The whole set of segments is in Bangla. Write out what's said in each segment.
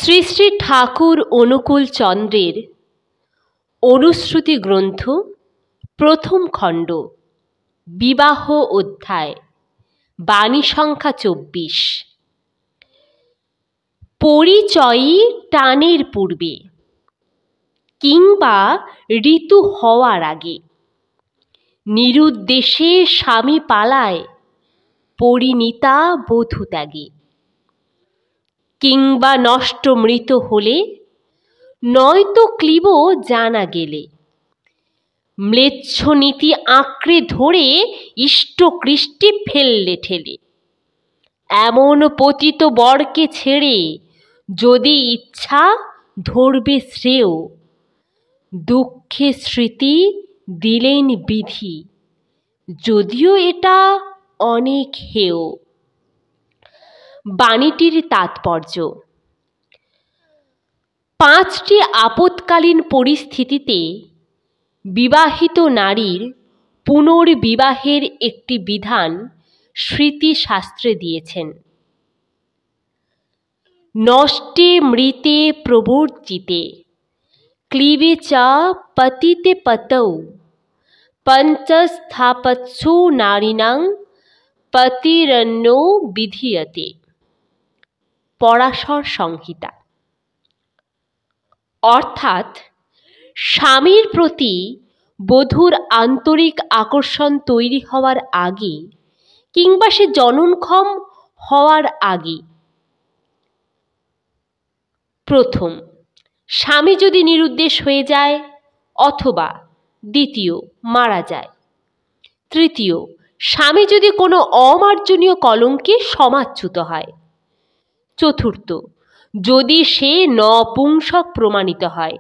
শ্রী শ্রী ঠাকুর অনুকূল চন্দ্রের অনুশ্রুতি গ্রন্থ প্রথম খণ্ড বিবাহ অধ্যায় বাণী সংখ্যা ২৪। পরিচয়ই টানের পূর্বে কিংবা ঋতু হওয়ার আগে, নিরুদ্দেশে স্বামী পালায় পরিণীতা বধূ ত্যাগে, কিংবা নষ্ট মৃত হলে নয়তো ক্লীব জানা গেলে, ম্লেচ্ছ নীতি আঁকড়ে ধরে ইষ্টকৃষ্টি ফেললে ঠেলে, এমন পতিত বরকে ছেড়ে যদি ইচ্ছা ধরবে শ্রেয়, দুঃখে স্মৃতি দিলেন বিধি, যদিও এটা অনেক হেয়। বাণীটির তাৎপর্য: ৫টি আপৎকালীন পরিস্থিতিতে বিবাহিত নারীর পুনর্বিবাহের একটি বিধান স্মৃতিশাস্ত্রে দিয়েছেন। নষ্টে মৃতে প্রবর্জিতে ক্লীবে চ পতিতে পতৌ পঞ্চস্থাপৎসু নারীণাং পতিরন্যো বিধীয়তে। পরাশর সংহিতা। অর্থাৎ স্বামীর প্রতি বধূর আন্তরিক আকর্ষণ তৈরি হওয়ার আগে কিংবা সে জননক্ষম হওয়ার আগে, প্রথম, স্বামী যদি নিরুদ্দেশ হয়ে যায়, অথবা দ্বিতীয়, মারা যায়, তৃতীয়, স্বামী যদি কোনো অমার্জনীয় কলঙ্কে সমাচ্যুত হয়, চতুর্থ, যদি সে নপুংসক প্রমাণিত হয়,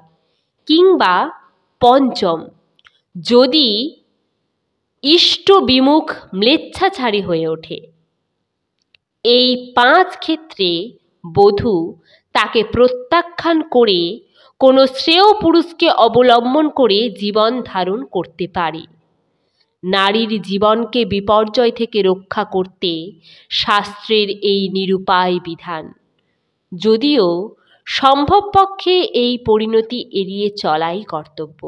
কিংবা পঞ্চম, যদি ইষ্টবিমুখ ম্লেচ্ছাচারী হয়ে ওঠে। এই ৫ ক্ষেত্রে বধূ তাকে প্রত্যাখ্যান করে কোনো শ্রেয় পুরুষকে অবলম্বন করে জীবন ধারণ করতে পারে। নারীর জীবনকে বিপর্যয় থেকে রক্ষা করতে শাস্ত্রের এই নিরুপায় বিধান, যদিও সম্ভবপক্ষে এই পরিণতি এড়িয়ে চলাই কর্তব্য।